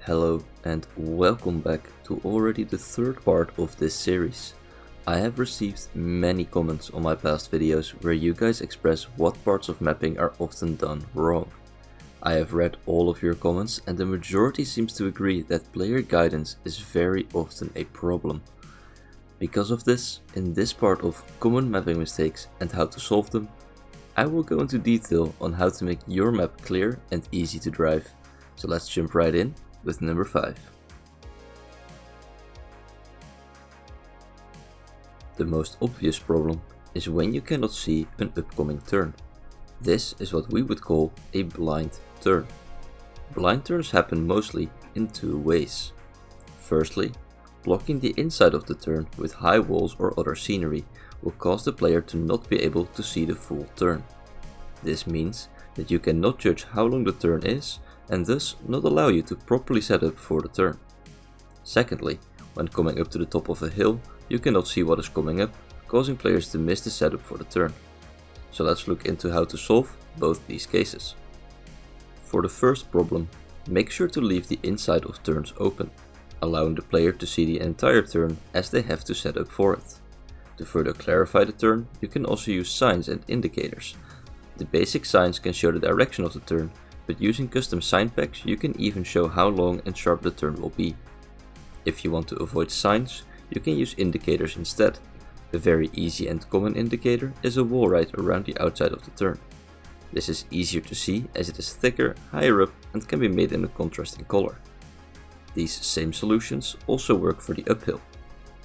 Hello and welcome back to already the third part of this series. I have received many comments on my past videos where you guys express what parts of mapping are often done wrong. I have read all of your comments and the majority seems to agree that player guidance is very often a problem. Because of this, in this part of common mapping mistakes and how to solve them, I will go into detail on how to make your map clear and easy to drive. So let's jump right in with number 5. The most obvious problem is when you cannot see an upcoming turn. This is what we would call a blind turn. Blind turns happen mostly in two ways. Firstly, blocking the inside of the turn with high walls or other scenery will cause the player to not be able to see the full turn. This means that you cannot judge how long the turn is and thus not allow you to properly set up for the turn. Secondly, when coming up to the top of a hill, you cannot see what is coming up, causing players to miss the setup for the turn. So let's look into how to solve both these cases. For the first problem, make sure to leave the inside of turns open, allowing the player to see the entire turn as they have to set up for it. To further clarify the turn, you can also use signs and indicators. The basic signs can show the direction of the turn, but using custom sign packs you can even show how long and sharp the turn will be. If you want to avoid signs, you can use indicators instead. A very easy and common indicator is a wall ride around the outside of the turn. This is easier to see as it is thicker, higher up and can be made in a contrasting color. These same solutions also work for the uphill.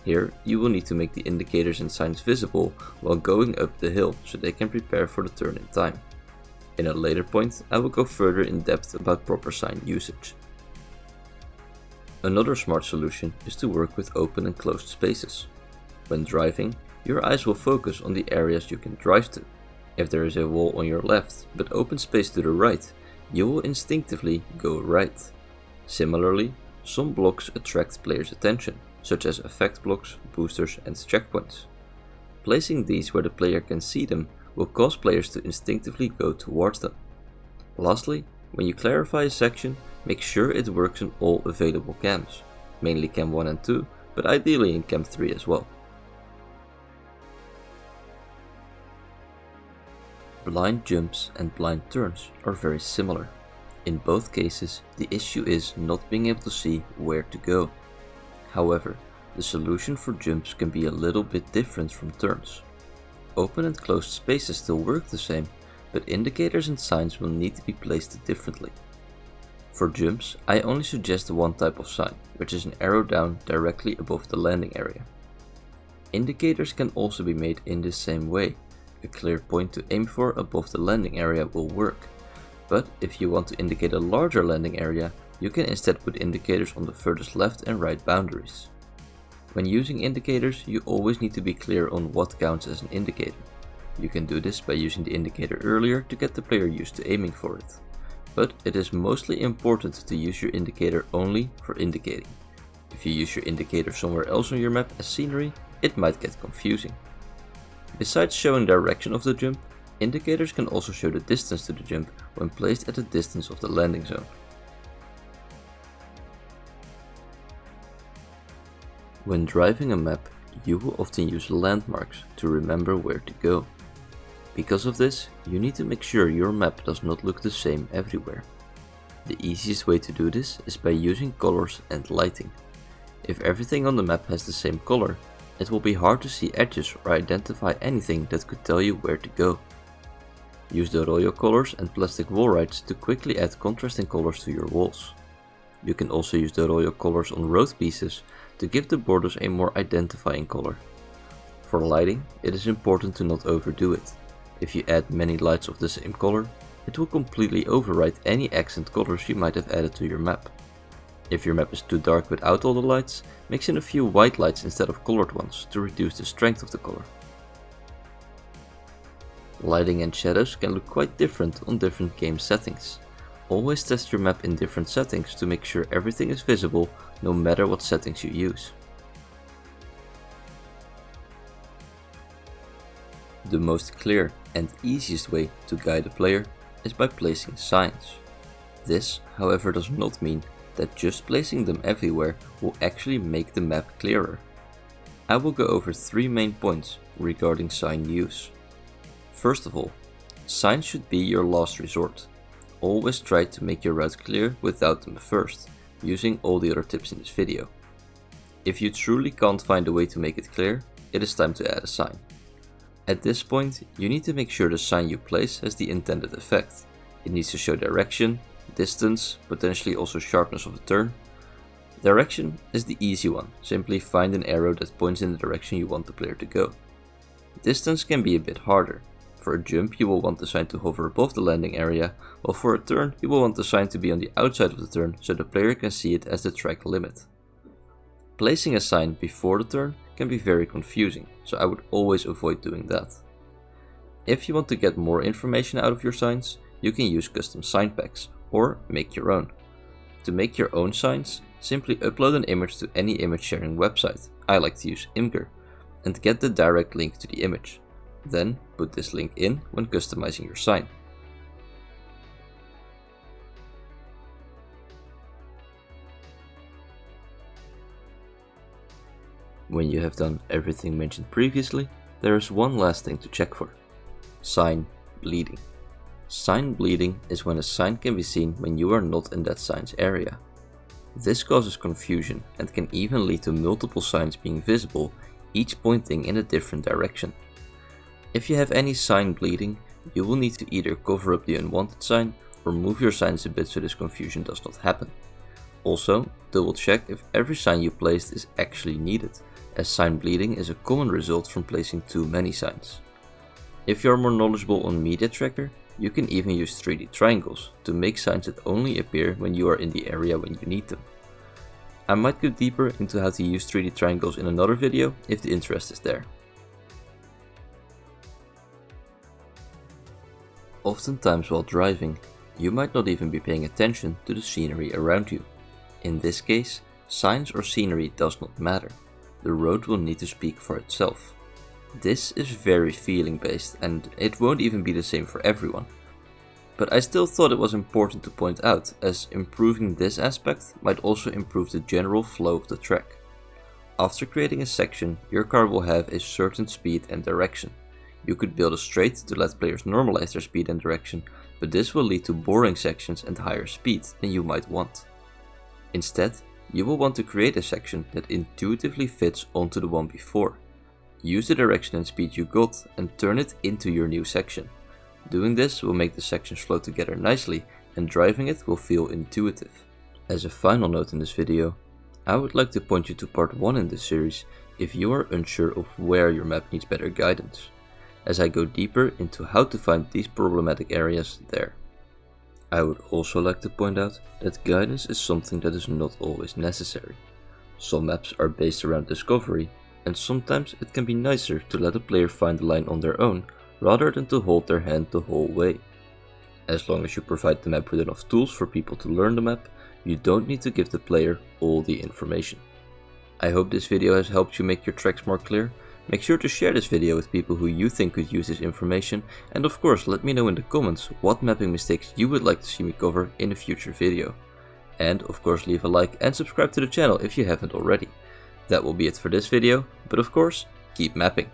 Here you will need to make the indicators and signs visible while going up the hill so they can prepare for the turn in time. In a later point, I will go further in depth about proper sign usage. Another smart solution is to work with open and closed spaces. When driving, your eyes will focus on the areas you can drive to. If there is a wall on your left but open space to the right, you will instinctively go right. Similarly, some blocks attract players' attention, such as effect blocks, boosters and checkpoints. Placing these where the player can see them will cause players to instinctively go towards them. Lastly, when you clarify a section, make sure it works in all available cams, mainly cam 1 and 2, but ideally in cam 3 as well. Blind jumps and blind turns are very similar. In both cases, the issue is not being able to see where to go. However, the solution for jumps can be a little bit different from turns. Open and closed spaces still work the same, but indicators and signs will need to be placed differently. For jumps, I only suggest one type of sign, which is an arrow down directly above the landing area. Indicators can also be made in the same way. A clear point to aim for above the landing area will work, but if you want to indicate a larger landing area, you can instead put indicators on the furthest left and right boundaries. When using indicators, you always need to be clear on what counts as an indicator. You can do this by using the indicator earlier to get the player used to aiming for it. But it is mostly important to use your indicator only for indicating. If you use your indicator somewhere else on your map as scenery, it might get confusing. Besides showing the direction of the jump, indicators can also show the distance to the jump when placed at the distance of the landing zone. When driving a map, you will often use landmarks to remember where to go. Because of this, you need to make sure your map does not look the same everywhere. The easiest way to do this is by using colors and lighting. If everything on the map has the same color, it will be hard to see edges or identify anything that could tell you where to go. Use the royal colors and plastic wall rides to quickly add contrasting colors to your walls. You can also use the royal colors on road pieces to give the borders a more identifying color. For lighting, it is important to not overdo it. If you add many lights of the same color, it will completely override any accent colors you might have added to your map. If your map is too dark without all the lights, mix in a few white lights instead of colored ones to reduce the strength of the color. Lighting and shadows can look quite different on different game settings. Always test your map in different settings to make sure everything is visible no matter what settings you use. The most clear and easiest way to guide a player is by placing signs. This, however, does not mean that just placing them everywhere will actually make the map clearer. I will go over 3 main points regarding sign use. First of all, signs should be your last resort. Always try to make your route clear without them first, using all the other tips in this video. If you truly can't find a way to make it clear, it is time to add a sign. At this point, you need to make sure the sign you place has the intended effect. It needs to show direction, distance, potentially also sharpness of a turn. Direction is the easy one, simply find an arrow that points in the direction you want the player to go. Distance can be a bit harder. For a jump you will want the sign to hover above the landing area, while for a turn you will want the sign to be on the outside of the turn so the player can see it as the track limit. Placing a sign before the turn can be very confusing, so I would always avoid doing that. If you want to get more information out of your signs, you can use custom sign packs or make your own. To make your own signs, simply upload an image to any image sharing website, I like to use Imgur, and get the direct link to the image. Then put this link in when customizing your sign. When you have done everything mentioned previously, there is one last thing to check for. Sign bleeding. Sign bleeding is when a sign can be seen when you are not in that sign's area. This causes confusion and can even lead to multiple signs being visible, each pointing in a different direction. If you have any sign bleeding, you will need to either cover up the unwanted sign or move your signs a bit so this confusion does not happen. Also, double check if every sign you placed is actually needed, as sign bleeding is a common result from placing too many signs. If you are more knowledgeable on Media Tracker, you can even use 3D triangles to make signs that only appear when you are in the area when you need them. I might go deeper into how to use 3D triangles in another video if the interest is there. Oftentimes while driving, you might not even be paying attention to the scenery around you. In this case, signs or scenery does not matter. The road will need to speak for itself. This is very feeling based and it won't even be the same for everyone. But I still thought it was important to point out, as improving this aspect might also improve the general flow of the track. After creating a section, your car will have a certain speed and direction. You could build a straight to let players normalize their speed and direction, but this will lead to boring sections and higher speed than you might want. Instead, you will want to create a section that intuitively fits onto the one before. Use the direction and speed you got and turn it into your new section. Doing this will make the sections flow together nicely and driving it will feel intuitive. As a final note in this video, I would like to point you to part 1 in this series if you are unsure of where your map needs better guidance, as I go deeper into how to find these problematic areas there. I would also like to point out that guidance is something that is not always necessary. Some maps are based around discovery, and sometimes it can be nicer to let a player find the line on their own rather than to hold their hand the whole way. As long as you provide the map with enough tools for people to learn the map, you don't need to give the player all the information. I hope this video has helped you make your tracks more clear. Make sure to share this video with people who you think could use this information, and of course let me know in the comments what mapping mistakes you would like to see me cover in a future video. And of course leave a like and subscribe to the channel if you haven't already. That will be it for this video, but of course, keep mapping.